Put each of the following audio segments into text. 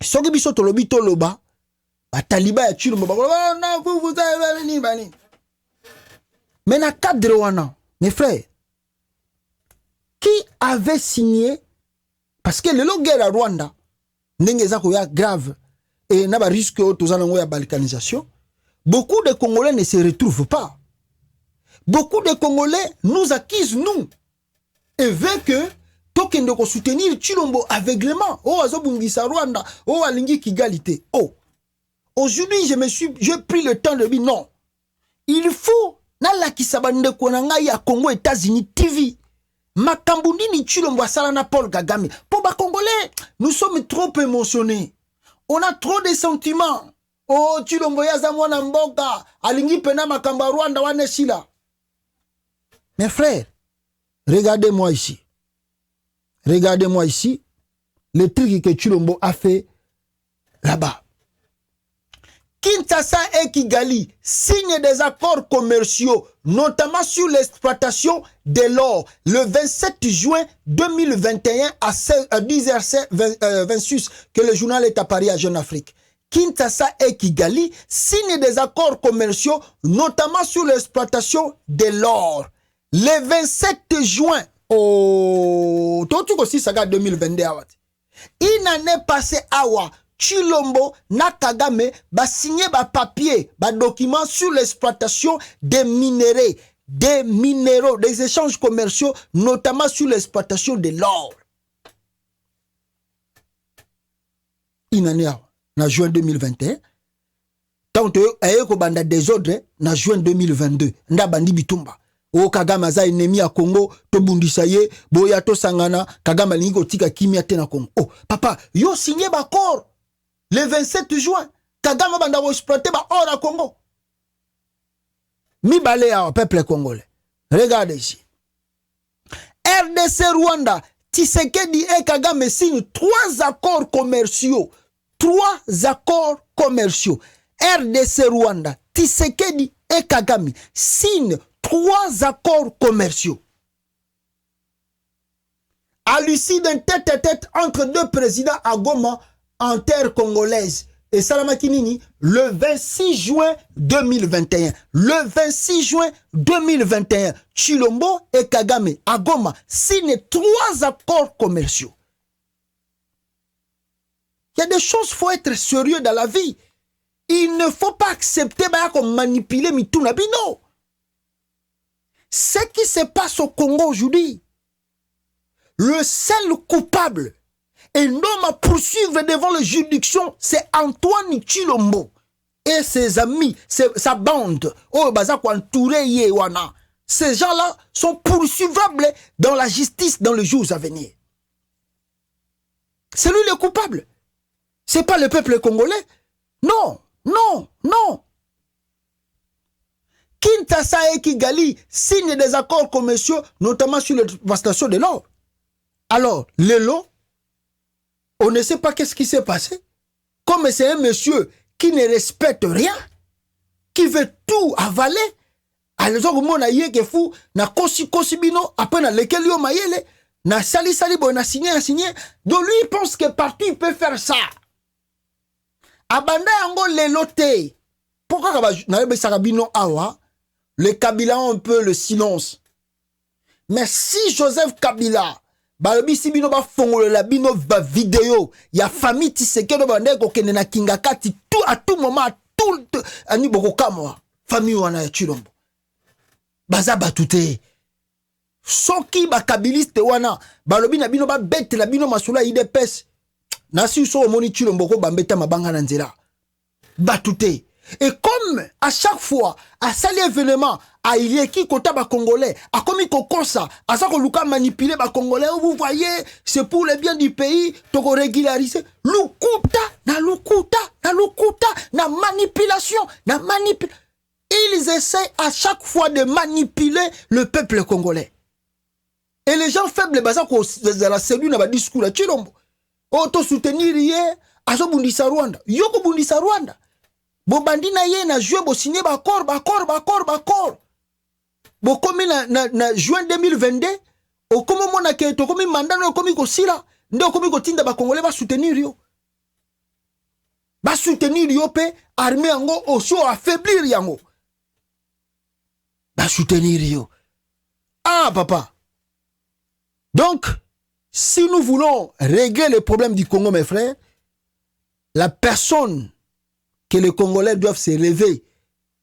soki biso tolobi toloba bataliba ya Tshilombo bakola non vous avez ni bani. Mais na cadre wana mes frères, qui avait signé, parce que le guerre à Rwanda ndenge za ko ya grave et na ba risque tozana ya balkanisation, beaucoup de Congolais ne se retrouvent pas. Beaucoup de Congolais nous accusent, nous, et veulent que token de soutenir Tshilombo aveuglement. Oh, azobungisa Rwanda. Oh, alingi kigalité. Oh, aujourd'hui, j'ai pris le temps de dire non. Il faut, na la kisabande konanga ya Congo, États-Unis, TV. Makambundi ni Tshilombo salana Paul Kagame. Pour les Congolais, nous sommes trop émotionnés. On a trop de sentiments. Oh, Tshilombo yaza mwana mboka. Alingi pena makamba Rwanda wane shila. Mes frères, regardez-moi ici. Regardez-moi ici. Le truc que Tshilombo a fait là-bas. Kinshasa et Kigali signent des accords commerciaux, notamment sur l'exploitation de l'or, le 27 juin 2021 à 10h26, que le journal est à Paris à Jeune Afrique. Kinshasa et Kigali signent des accords commerciaux, notamment sur l'exploitation de l'or. Le 27 juin, oh, tout aussi ça 2022. Une année passée, awa, Tshilombo na Kagame ba signé ba papier, ba document sur l'exploitation des minéraux, des échanges commerciaux, notamment sur l'exploitation de l'or. Une année awa, na juin 2021. Tant que ayeko banda désordre na juin 2022, nda bandi bitumba. O Kagame aza ennemi à Congo, to bundisa ye, boya to sangana, Kagame alingi kotika kimia te na Congo. Oh, papa, yo signé ba accord le 27 juin. Kagame banda wo exploiter ba or à Congo. Mi balé au peuple congolais. Regardez ici. RDC Rwanda, Tshisekedi et Kagame signent 3 accords commerciaux. 3 accords commerciaux. RDC Rwanda, Tshisekedi et Kagame signent 3 accords commerciaux. À l'issue d'un tête-à-tête entre 2 présidents à Goma en terre congolaise. Et Salamakinini, le 26 juin 2021. Le 26 juin 2021, Tshilombo et Kagame à Goma signent 3 accords commerciaux. Il y a des choses, il faut être sérieux dans la vie. Il ne faut pas accepter qu'on manipule Mituna Bino. Ce qui se passe au Congo aujourd'hui, le seul coupable et non à poursuivre devant les juridictions, c'est Antoine Tshilombo et ses amis, sa bande. Oh, ces gens-là sont poursuivables dans la justice dans les jours à venir. C'est lui le coupable. C'est pas le peuple congolais. Non, non, non. Kinshasa et Kigali signent des accords commerciaux, notamment sur l'exploitation de l'or. Alors, le lot, on ne sait pas qu'est-ce qui s'est passé. Comme c'est un monsieur qui ne respecte rien, qui veut tout avaler. Alors, on a dit que fou, na kosi bino, après na lequel yo mayele, na sali bon, na signé. Donc lui, il pense que partout il peut faire ça. Abanda yango le loté. Pourquoi na yebe sarabino awa? Le Kabila ont un peu le silence. Mais si Joseph Kabila, balobi si bino ba fongolo la bino ba vidéo, ya famille Tshisekedi bande ko kende na Kingakati tout à tout moment, tout ani boko kamwa famille wana ya Tshilombo. Baza batute. Soki ba kabiliste wana, balobi na bino ba bête la bino masula IDPS. Na si so moni Tshilombo ko bambeta mabanga na nzela. Batute. Et comme à chaque fois, à cet événement, à il y a qui kota ba Congolais, à comme il kokosa, à ça que Luka manipuler ba Congolais, vous voyez, c'est pour le bien du pays, to régulariser. Lukuta, na manipulation, Ils essaient à chaque fois de manipuler le peuple congolais. Et les gens faibles, bah ça qu'on la cellule na ba discours à Tshilombo. Auto soutenir hier, à so bundisa Rwanda, yoko bundisa Rwanda. Bobandina ye na joué bo signé ba accord. Bo komi na juin 2022, o komo mona ke to komi mandat no komi ko sila, ndo komi ko tinda ba Congolais ba soutenir yo. ba soutenir yo pe armée yango aussi affaiblir yango ba soutenir yo. Ah papa. Donc si nous voulons régler les problèmes du Congo, mes frères, la personne que les Congolais doivent se lever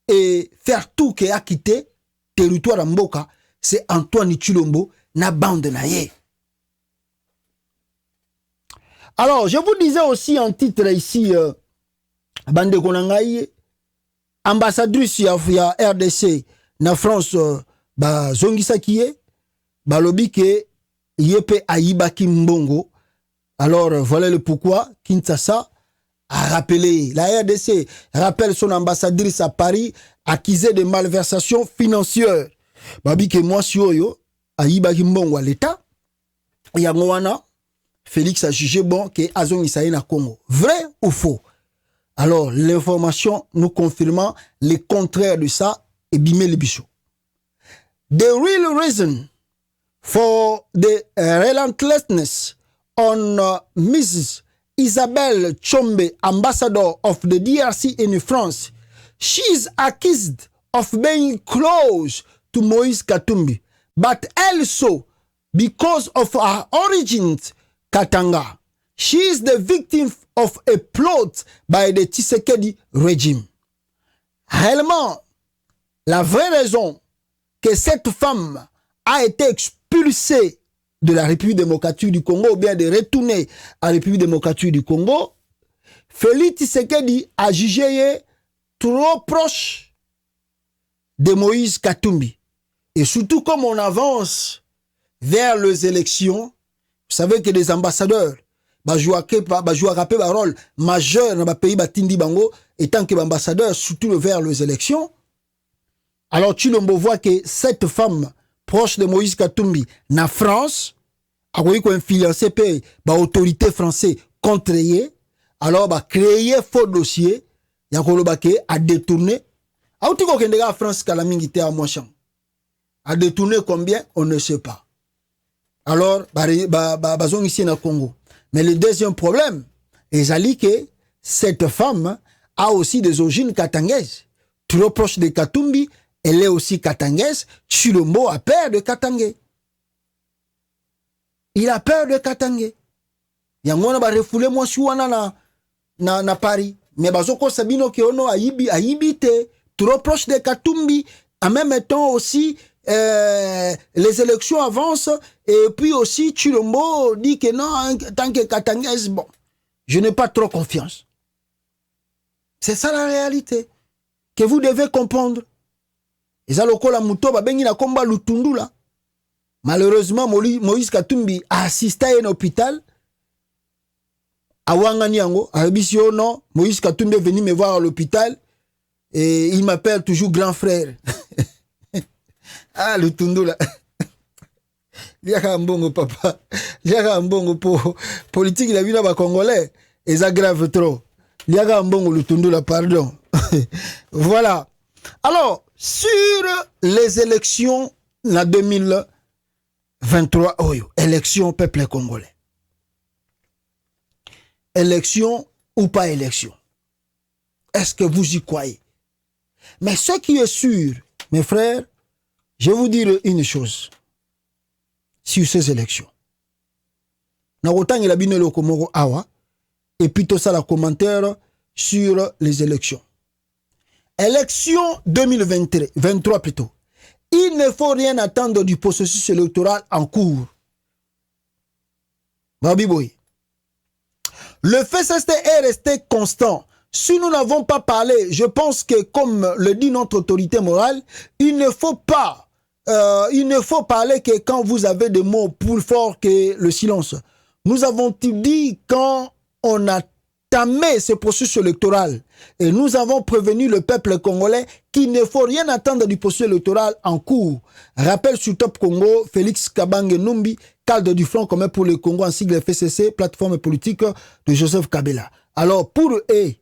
et faire tout qui a quitté territoire Mboka, c'est Antoine Tshilombo na bande na ye. Alors, je vous disais aussi en titre ici, bande konangaye, ambassadrice ya RDC na France, ba zongisa kiye, ba lobi ke yepe aïbaki mbongo. Alors, voilà le pourquoi Kinshasa a rappelé, la RDC rappelle son ambassadrice à Paris accusée de malversation financière. Babi ke moi si oyo aïbaki mbongo à l'État, yangoana Félix a jugé bon que Azong Isaïe na Congo. Vrai ou faux? Alors, l'information nous confirmant le contraire de ça et bimé le bichot. The real reason for the relentlessness on Mrs. Isabelle Chombe, ambassador of the DRC in France, she is accused of being close to Moïse Katumbi, but also because of her origins, Katanga. She is the victim of a plot by the Tshisekedi regime. Réellement, la vraie raison que cette femme a été expulsée de la République démocratique du Congo ou bien de retourner à la République démocratique du Congo, Félix Tshisekedi a jugé trop proche de Moïse Katumbi. Et surtout comme on avance vers les élections, vous savez que les ambassadeurs jouent un rôle majeur dans le pays Batindi Bango, étant que ambassadeurs, surtout vers les élections. Alors Tshilombo voit que cette femme proche de Moïse Katumbi na France a influencé par l'autorité française contre elle. Alors créer faux dossier, a détourné. A France calamité à Monchamp. A détourné combien? On ne sait pas. Alors, bazong ici na Congo. Mais le deuxième problème, c'est que cette femme a aussi des origines katangaises. Trop proche de Katumbi, elle est aussi katangaise. Tshilombo a peur de Katangé. Il a peur de Katangé. Yangona ba refoulé moi suana na Paris. Mais bazoko sabino ke ono aibite. Trop proche de Katumbi. En même temps aussi, les élections avancent et puis aussi Tshilombo dit que non, tant que Katangaise, bon, je n'ai pas trop confiance. C'est ça la réalité que vous devez comprendre. Et ça, la muto, bengi na komba lutundu là. Malheureusement, Moïse Katumbi a assisté à un hôpital. A Wanganiango, a Rebisio, non, Moïse Katumbi est venu me voir à l'hôpital et il m'appelle toujours grand frère. Ah, le tundu là. Il y a un bon papa. Il y a un bon pour politique, il a vu là-bas congolais. Et ça grave trop. Il y a un bon le tundu là, pardon. Voilà. Alors, sur les élections en 2023, élection peuple congolais. Élection ou pas élection? Est-ce que vous y croyez? Mais ce qui est sûr, mes frères, je vais vous dire une chose sur ces élections. Et puis tout ça, le commentaire sur les élections. Élection 2023 plutôt. Il ne faut rien attendre du processus électoral en cours. Babiboy. Le FCST est resté constant. Si nous n'avons pas parlé, je pense que comme le dit notre autorité morale, il ne faut parler que quand vous avez des mots plus forts que le silence. Nous avons dit quand on a tamé ce processus électoral et nous avons prévenu le peuple congolais qu'il ne faut rien attendre du processus électoral en cours. Rappel sur Top Congo, Félix Kabange Numbi, cadre du Front commun pour le Congo en sigle FCC, plateforme politique de Joseph Kabila. Alors pour eux,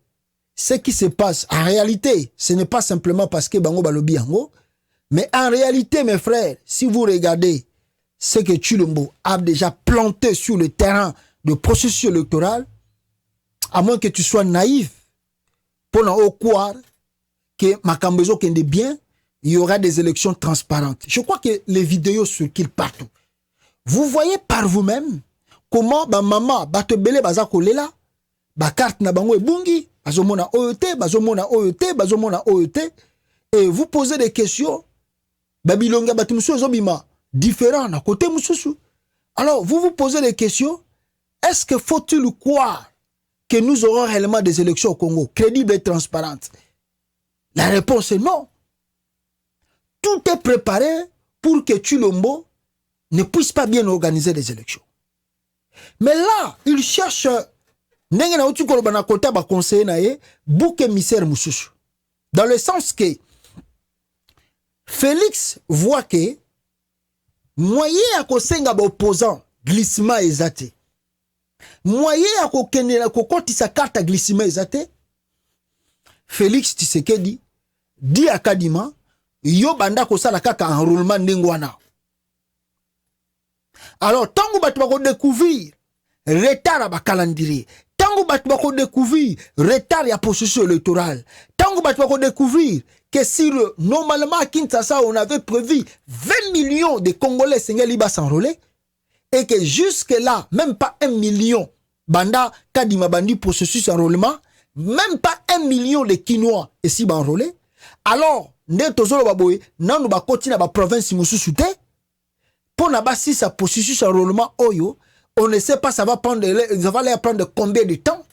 ce qui se passe en réalité, ce n'est pas simplement parce que Bango Balobi Yango, mais en réalité, mes frères, si vous regardez ce que Tshilombo a déjà planté sur le terrain de processus électoral, à moins que tu sois naïf, pour au croire que Makambezo kende bien, il y aura des élections transparentes. Je crois que les vidéos circulent partout. Vous voyez par vous-même comment ba maman ba te belé baza kolela, ba carte na bango ebungi, bazomona OET, bazomona OET, bazomona OET, et vous posez des questions, babilonga batumsu ezobima différent na côté mususu. Alors vous vous posez des questions, est-ce que faut-il croire que nous aurons réellement des élections au Congo crédibles et transparentes? La réponse est non. Tout est préparé pour que Tshilombo ne puisse pas bien organiser les élections. Mais là, il cherche ndenge na utu kolobana kota ba conseiller na ye bouc émissaire mususu. Dans le sens que Félix voit que moyen à kosenga ba opposant glissement ezate. Moyen à kokenela kokotisa carte glissement ezate. Félix Tshisekedi dit à Kadima yo banda kosala kaka enrôlement ndengwana. Alors tango batu bako découvrir retard à ba calendrier, tango batu bako découvrir retard ya processus électoral, tango batu bako découvrir que si normalement à Kinshasa on avait prévu 20 millions de Congolais sengeli ba s'enrôler et que jusque là même pas 1 million banda Kadima bandi processus enrôlement, même pas 1 million de Kinois ici ba enrôler. Alors nde tozolo baboye nanu ba koti na ba province mususu te pour na basi sa processus enrôlement oyo on ne sait pas ça va leur prendre combien de temps.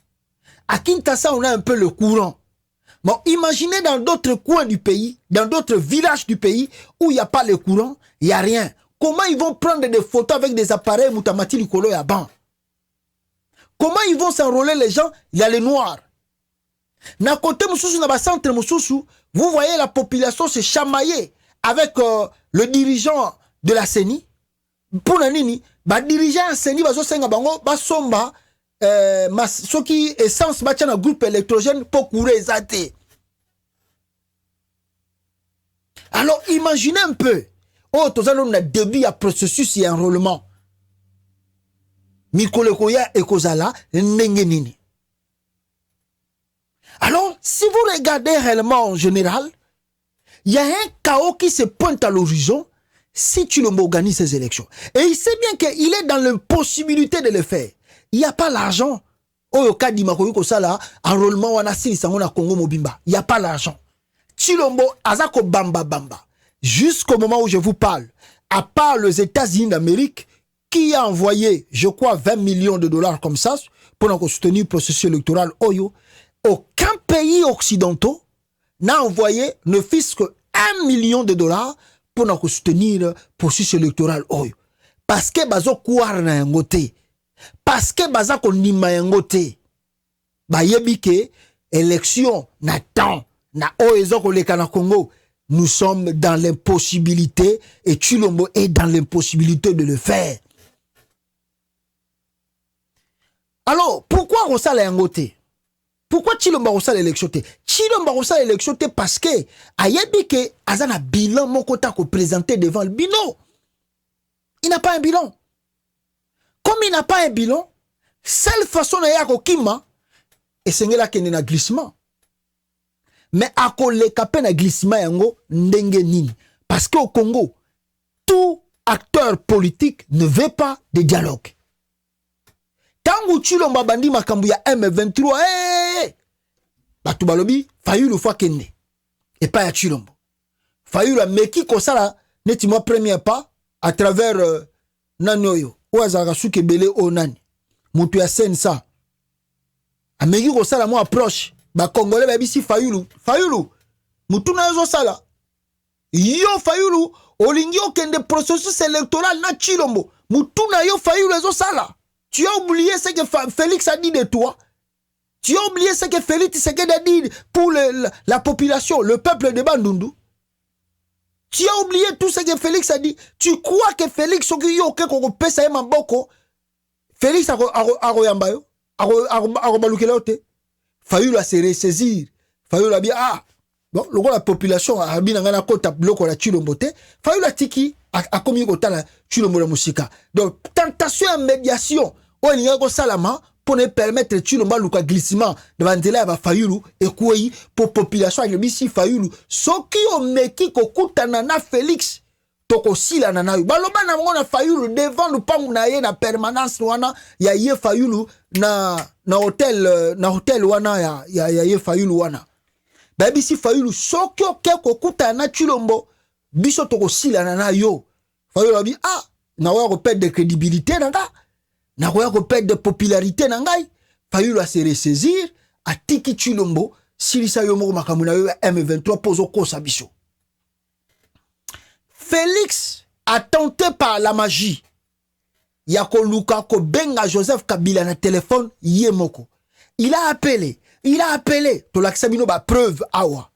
À Kinshasa on a un peu le courant. Bon, imaginez dans d'autres coins du pays, dans d'autres villages du pays où il n'y a pas le courant, il n'y a rien. Comment ils vont prendre des photos avec des appareils Moutamati Likolo et Aban? Comment ils vont s'enrôler les gens? Il y a les noirs. Na côté Moussoussou, na centre Moussoussou, vous voyez la population se chamailler avec le dirigeant de la CENI. Pour nanini, ba dirigeant la CENI bazo senga bango ba somba ce qui essence ba tchana groupe électrogène pour courir ezate. Alors imaginez un peu. Oh, tozalo na début à processus et enrôlement. Mikolekoya et Kozala ndengenini. Alors, si vous regardez réellement en général, il y a un chaos qui se pointe à l'horizon si tu organises ces élections. Et il sait bien qu'il est dans l'impossibilité de le faire. Il n'y a pas l'argent. Oh, enrôlement Congo Mobimba. Il n'y a pas l'argent. Tshilombo azako bamba bamba. Jusqu'au moment où je vous parle, à part les États-Unis d'Amérique, qui a envoyé, je crois, 20 millions de dollars comme ça pour soutenir le processus électoral Oyo, aucun pays occidentaux n'a envoyé ne fût-ce que 1 million de dollars pour soutenir le processus électoral Oyo. Parce que bazo kouar na yangote. Parce que baza konima yangote. Ba yebike élection na temps na oezo koleka na Congo. Nous sommes dans l'impossibilité et Tshilombo est dans l'impossibilité de le faire. Alors, pourquoi on s'est yangote? Pourquoi Tshilombo a l'élection? Tshilombo a l'élection parce que ayebike azana bilan mokota ko présenter devant le bilan. Il n'a pas un bilan. Comme il n'a pas un bilan, seule façon na yako kima et sengela kende na glissement. Mais ako le kapé na glissement yango ndenge nini. Parce qu'au Congo, tout acteur politique ne veut pas de dialogue. Tangu Tshilombo bandi makambu ya M23, batu balobi, Fayulu fois kende. Et pas ya Tshilombo. Fayulu a meki kosala, neti moi premier pas, à travers Nanoyo. Ouazara souke belé o nani. Moutou ya sensa. A meki kosala moi approche. Ba Congolais ba bisi Fayulu. Fayulu. Moutou na yozo sala. Yo Fayulu, olingi okende processus électoral na Tshilombo. Moutou na yo Fayulu yozo sala. Tu as oublié ce que Félix a dit de toi. Tu as oublié ce que Félix a dit pour la population, le peuple de Bandundu. Tu as oublié tout ce que Félix a dit. Tu crois que Félix Félix Fayulu a se ressaisir. Fayulu a dit ah bon le la population a bien ngana kota bloko la Tshilombo te. Fayulu a tiki a commis kota la Tshilombo la musika. Donc tentation et médiation. Salama pour ne permettre Chilomba Luka glissement devant Ndela ba Fayulu et quoi pour population avec bisi Fayulu soki o meki ko kutana na Félix toko sila na nayo baloba na ngona Fayulu devant le pangu na ye na permanence wana ya ye Fayulu na hotel wana ya ye Fayulu wana ba bisi Fayulu soki o ke ko kutana Chilombo biso toko sila na nayo Fayulu abi ah na wa perdre de crédibilité nanga na koya ko perdre de popularité na ngai Fayulu a se ressaisir a tiki Chilombo silisa yo moko makambo na yo M23 pozo kosa biso. Félix a tenté par la magie ya ko luka ko benga Joseph Kabila na téléphone ye moko. Il a appelé to lakisa bino ba preuve awa.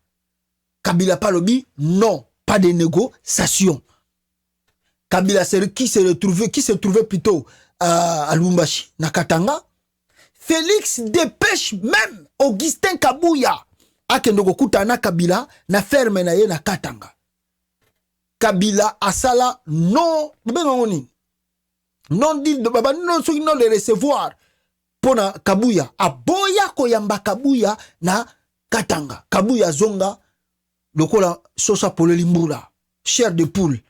Kabila palobi non, pas de négociation. Kabila qui se trouvait plutôt à Lumbashi, na Katanga. Félix dépêche même Augustin Kabouya à Kendoko Kutana Kabila na ferme na ye na Katanga. Kabila asala non dit non de recevoir pour na Kabouya aboya koyamba Kabouya na Katanga. Kabouya zonga lokola sosa polo limbula chair de poule.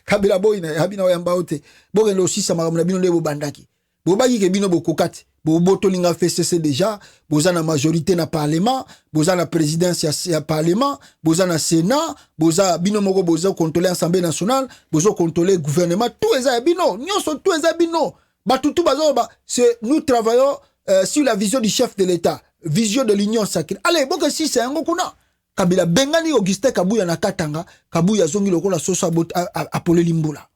Kabila boy na habina yamba ote boge lo sisa makamuna bino ndebo bandaki bobaki ke bino bokokati boboto linga FCC déjà boza na majorité na parlement boza na présidence ya parlement boza na sénat boza bino moko boza contrôler assemblée nationale boza contrôler gouvernement tout eza bino nyonso tout eza bino batutu bazo ba c'est nous travaillons sur la vision du chef de l'État vision de l'union sacrée allez boke si c'est ngo kuna Kabila bengani Augustin Kabouya na Katanga Kabouya zongi lokola sosa apolé limbula.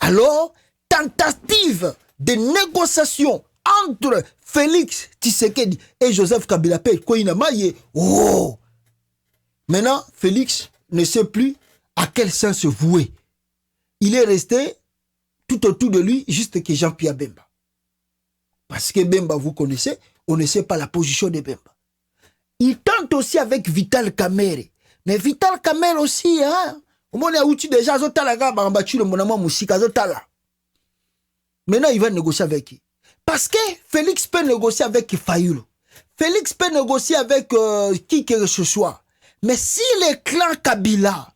Alors tentative de négociation entre Félix Tshisekedi et Joseph Kabila pe koina maye oh. Maintenant Félix ne sait plus à quel sens se vouer. Il est resté tout autour de lui juste que Jean-Pierre Bemba. Parce que Bemba vous connaissez, on ne sait pas la position de Bemba. Il tente aussi avec Vital Kamerhe. Mais Vital Kamerhe aussi, hein. Au moins, il a outil déjà, maintenant, il va négocier avec qui? Parce que Félix peut négocier avec Fayulu. Félix peut négocier avec qui que ce soit. Mais si les clans Kabila,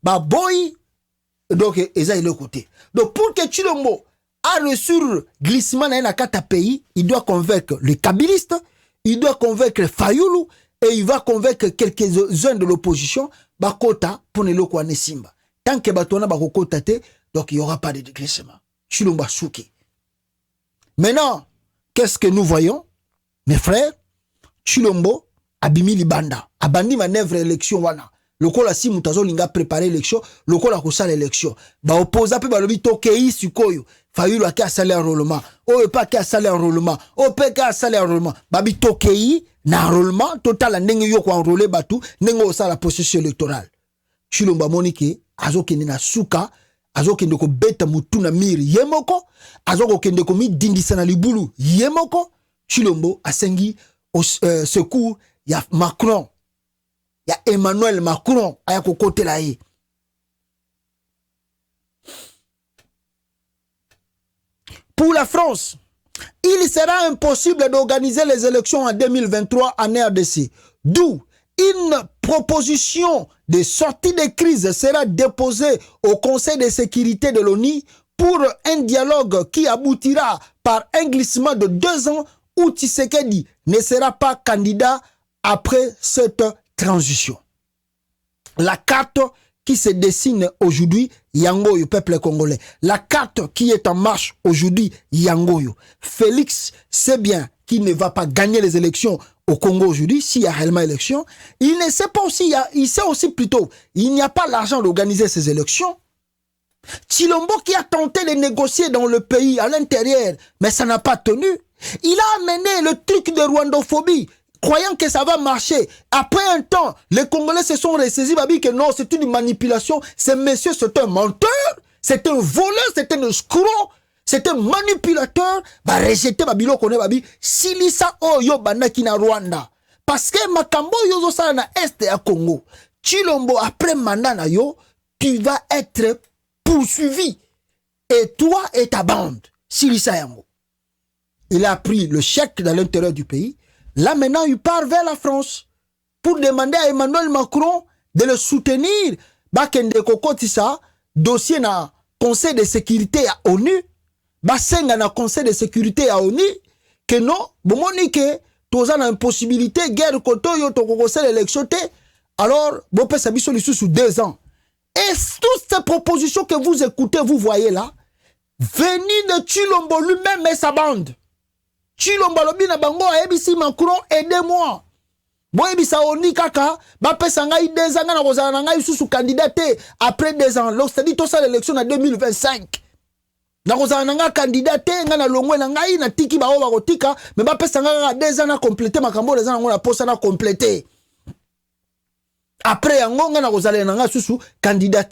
bah boy, donc, ils ont le côté. Donc, pour que Chilombo a le sur-glissement dans un pays, il doit convaincre les Kabilistes, il doit convaincre Fayulu et il va convaincre quelques-uns de l'opposition bakota pour ne lokwane simba. Tant que batona bakota te, donc il n'y aura pas de déglissement. Chilomba souki. Maintenant, qu'est-ce que nous voyons? Mes frères, Chilombo abimi libanda, abandi manœuvre élection wana. Lokola si mutazo linga préparer l'élection, lokola kosa l'élection. Ba opposa pe balobi tokei sikoyo. Fayulu ake asali enrôlement. O pa ake asali enrôlement. O pe ake asali enrôlement. Babi tokei na enrôlement total ndenge yo ko enrôler batu, ndenge osala processus électoral. Chilomba monike azokende na suka, azokende ko beta mutu na miri yemoko, azokende ko mi dindisa na libulu yemoko. Chilombo asengi secours ya Macron. Il y a Emmanuel Macron à côté là. Pour la France, il sera impossible d'organiser les élections en 2023 en RDC. D'où une proposition de sortie de crise sera déposée au Conseil de sécurité de l'ONU pour un dialogue qui aboutira par un glissement de 2 ans où Tshisekedi ne sera pas candidat après cette transition. La carte qui se dessine aujourd'hui, Yangoyo, peuple congolais. La carte qui est en marche aujourd'hui, Yangoyo. Félix sait bien qu'il ne va pas gagner les élections au Congo aujourd'hui, s'il y a réellement élection. Il ne sait pas aussi, il sait aussi plutôt, il n'y a pas l'argent d'organiser ces élections. Chilombo qui a tenté de négocier dans le pays à l'intérieur, mais ça n'a pas tenu. Il a amené le truc de rwandophobie, croyant que ça va marcher. Après un temps, les Congolais se sont ressaisis, babi que non, c'est une manipulation. Ce monsieur, c'est un menteur, c'est un voleur, c'est un escroc, c'est un manipulateur. Bah, rejeter babilo kone babi, silisa oyo banaki na Rwanda. Parce que makambo yozo sala na est ya Congo. Chilombo, après mandat na yo, tu vas être poursuivi. Et toi et ta bande, Silisa Yango. Il a pris le chèque dans l'intérieur du pays. Là, maintenant, il part vers la France pour demander à Emmanuel Macron de le soutenir. Bakende Kokotisa, dossier na Conseil de sécurité à ONU. Basenga na Conseil de sécurité à ONU. Que non, bon, que toza na impossibilité, guerre koto yo to conseil d'élection. Alors, bon, peut s'habiller sous 2 ans. Et toutes ces propositions que vous écoutez, vous voyez là, venir de Tshilombo lui-même et sa bande. Tshilombo lobi na bango a ebisi Macron, aidez-moi. Bon ebisa oni kaka, ba pesa ngai 2 ans na kozala na ngai sous candidat après 2 ans. Donc c'est dit tout ça l'élection en 2025. Na kozala na ngai candidat nga na longwe na ngai na tiki ba o ba kotika, mais ba pesa ngai 2 ans na compléter makambo les ans na posa na compléter. Après yango nga na kozala na ngai sous candidat.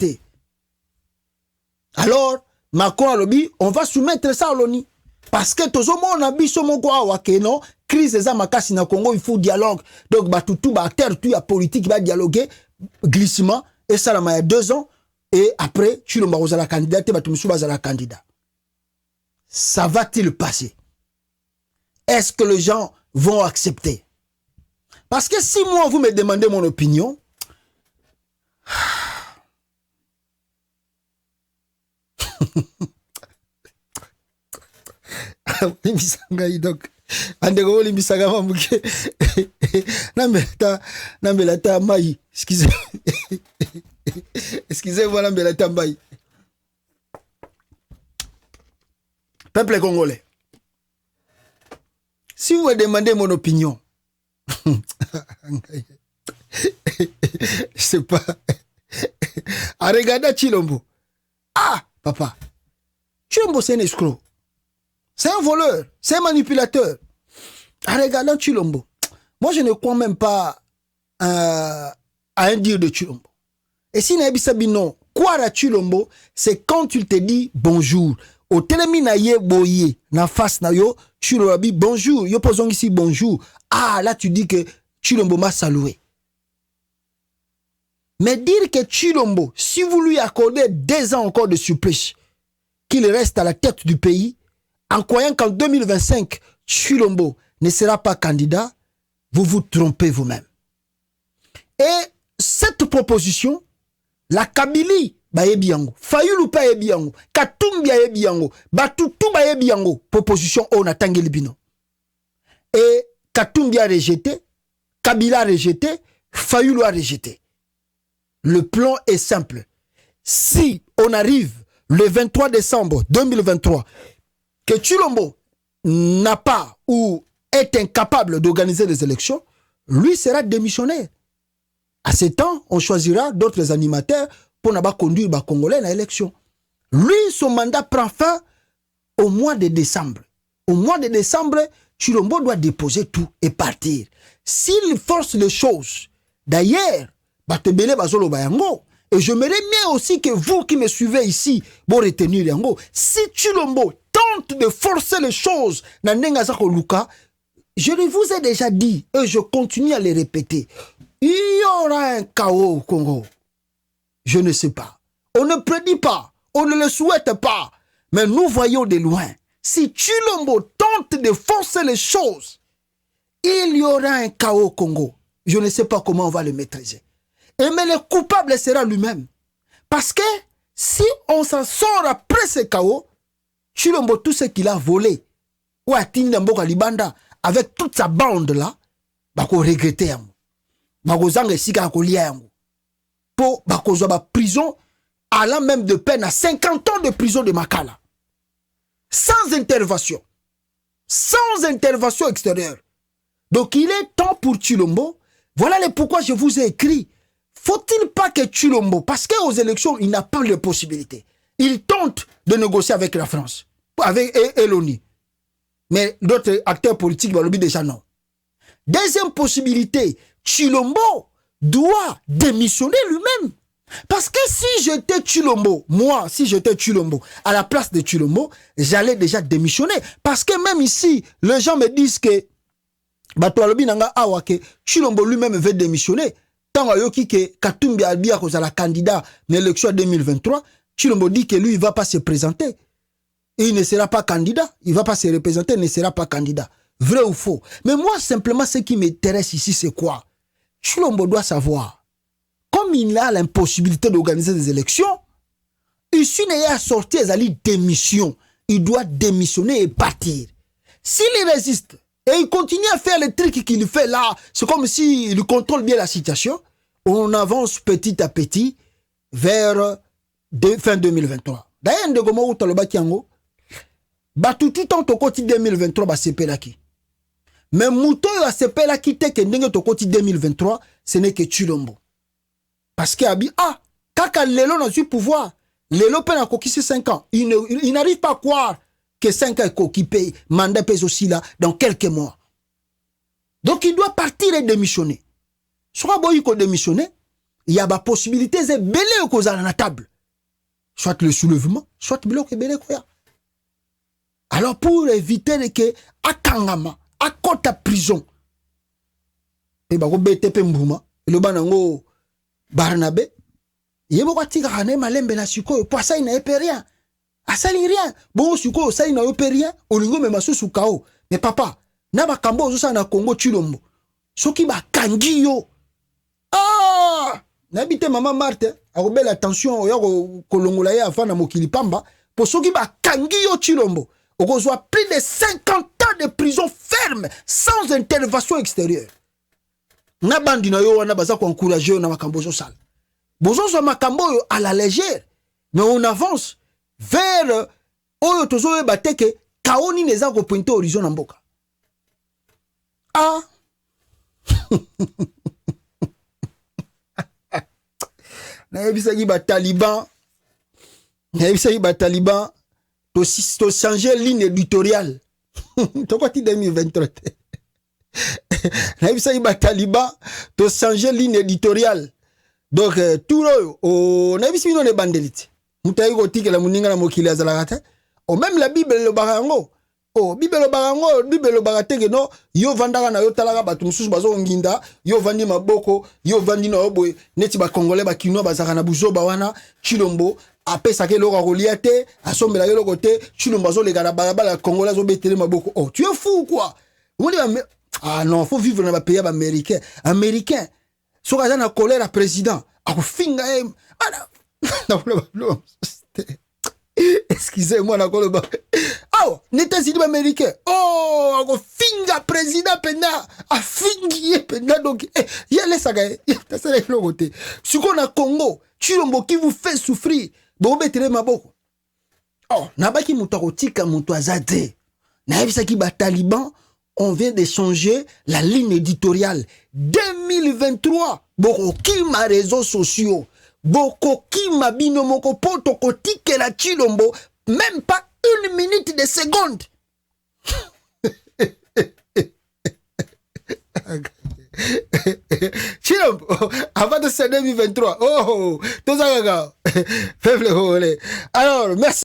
Alors Macron a lobby, on va soumettre ça à l'ONU. Parce que tout le monde a biso moko awa ke non, crise eza makasi na Congo, il faut dialogue. Donc tout acteur tout ya politique va dialoguer, glissement et ça la ma 2 ans et après Tshilombo kozala candidat te batu musu bazala candidat. Ça va-t-il passer? Est-ce que les gens vont accepter? Parce que si moi vous me demandez mon opinion, donc andeko limbisaka mamuke nambelata mai excusez-moi nambelata mai. Peuple congolais, si vous me demandez mon opinion, je sais pas, à regarder Tshilombo, ah papa, Tshilombo c'est un escroc. C'est un voleur, c'est un manipulateur. En regardant Tshilombo, moi je ne crois même pas à un dire de Tshilombo. Et si Nabisabi non, quoi à Tshilombo, c'est quand il te dit bonjour. Au télémi na ye boye, na face na yo, Tshilombo bonjour, yo posons ici bonjour. Ah là tu dis que Tshilombo m'a salué. Mais dire que Tshilombo, si vous lui accordez 2 ans encore de supplice, qu'il reste à la tête du pays, en croyant qu'en 2025, Tshilombo ne sera pas candidat, vous vous trompez vous-même. Et cette proposition, la Kabylie, bayebiango, Fayulu pa yebiango, Katumbi yebiango, Batutu bayebiango, proposition on a Tangelibino. Et Katumbi a rejeté, Kabila a rejeté, Fayulu a rejeté. Le plan est simple. Si on arrive le 23 décembre 2023, que Tshilombo n'a pas ou est incapable d'organiser les élections, lui sera démissionnaire. À ce temps, on choisira d'autres animateurs pour ne pas conduire les Congolais à l'élection. Lui, son mandat prend fin au mois de décembre. Au mois de décembre, Tshilombo doit déposer tout et partir. S'il force les choses, d'ailleurs, Batebele Bazolo Bayango, et je me bien aussi que vous qui me suivez ici, vous retenir Yango, si Tshilombo tente de forcer les choses dans Nengazako Luka, je vous ai déjà dit et je continue à le répéter. Il y aura un chaos au Congo. Je ne sais pas. On ne prédit pas. On ne le souhaite pas. Mais nous voyons de loin. Si Tshilombo tente de forcer les choses, il y aura un chaos au Congo. Je ne sais pas comment on va le maîtriser. Mais le coupable sera lui-même. Parce que si on s'en sort après ce chaos, Tshilombo, tout ce qu'il a volé, ou a Tindamboka Libanda, avec toute sa bande là, bako regretter yango. Bako zanga sika kolia yango. Po bako zoba prison, allant même de peine à 50 ans de prison de Makala. Sans intervention. Sans intervention extérieure. Donc il est temps pour Tshilombo. Voilà le pourquoi je vous ai écrit. Faut-il pas que Tshilombo, parce qu'aux élections, il n'a pas de possibilité. Il tente de négocier avec la France, avec l'ONU. Mais d'autres acteurs politiques vont le dire déjà non. Deuxième possibilité, Tshilombo doit démissionner lui-même. Parce que si j'étais Tshilombo, moi, si j'étais Tshilombo, à la place de Tshilombo, j'allais déjà démissionner. Parce que même ici, les gens me disent que Tshilombo lui-même veut démissionner. Tant que Katumbi Albia est candidat à l'élection 2023, Tshilombo dit que lui, il ne va pas se présenter. il ne sera pas candidat. Il ne va pas se représenter, il ne sera pas candidat. Vrai ou faux? Mais moi, simplement, ce qui m'intéresse ici, c'est quoi? Chilombo doit savoir, comme il a l'impossibilité d'organiser des élections, ici, il a sorti les démission. Il doit démissionner et partir. S'il résiste et il continue à faire les trucs qu'il fait là, c'est comme s'il contrôle bien la situation. On avance petit à petit vers fin 2023. D'ailleurs, on a tout en côté 2023, bah c'est pelaki. Mais Mouto a c'est pelaki te que ndenge to côté 2023, ce n'est que Chilombo. Parce que kaka lelo n'a su pouvoir. Lelo peut n'a 5 ans. Il n'arrive pas à croire que 5 ans qui paye mandat pèse aussi là dans quelques mois. Donc il doit partir et démissionner. Soit boy ko démissionner, il y a la possibilité de belé ko à la table. Soit le soulèvement, soit bloc et belé quoi. Alors pour éviter que akangama, akota prison. Et ba ko BTP Mbouma, le banango Barnabé, yebo kwa tika kane malembe na sikoyo, po ça il n'a pas rien. Asali rien. Bon sikoyo ça il n'a pas rien, olingo me masusu kao. Mais papa, na ba kambo ozosa na Congo Chilombo. Soki ba kangi yo. Ah! N'habite maman Marthe, a robé l'attention au kolongola ya avant na mokili pamba, pour soki ba kangi yo Chilombo. On reçoit plus de 50 ans de prison ferme, sans intervention extérieure. Na bandi na yo wana baza ko encourager na makambo zo sale. Bozo so makambo yo à la légère, mais on avance vers oyo tozo e bateke kaoni neza ko pointer horizon na mboka. Ah. Na yebisaki ba Taliban. Na yebisaki ba Taliban to changer ligne éditoriale. To quoi 2023. Na yebisaki ba Taliban to changer ligne éditoriale. Donc tout le na yebisaki no ne bandelite. Mutayi ko tikela muninga na mokili azalaka. O même la Bible le barango. Oh, Bible le baratege no, yo vandaka na yo talaga batu mususu bazo nginda, yo vandi maboko, yo vandi na oboy, neti ba congolais ba kino bazaka na buzoba wana, Chilombo apesa ke loko goliate, asombela yo loko te, Chilombo bazo le gara balabala congolais zo betele maboko. Oh, tu es fou quoi? Ah non, faut vivre dans un pays américain. Américain. Soka na colère à président, ako finga em. Non. Excusez-moi, la colombe. Oh, n'était-il américain? Oh, on finga président pena, a fingi pena donc. Il y a les sagas, il y a ça les côté. Ce qu'on a Congo, Chilombo qui vous fait souffrir. Bon, mettez ma boko. Oh, nabaki mutarotika mutazade. Naïbisaki ba Taliban, on vient de changer la ligne éditoriale. 2023, boko qui ma réseaux sociaux. Boko ki mabino moko poto kotike la Chilombo, même pas 1 minute de seconde. Chilombo, avant de ce 2023, tout ça, alors, merci.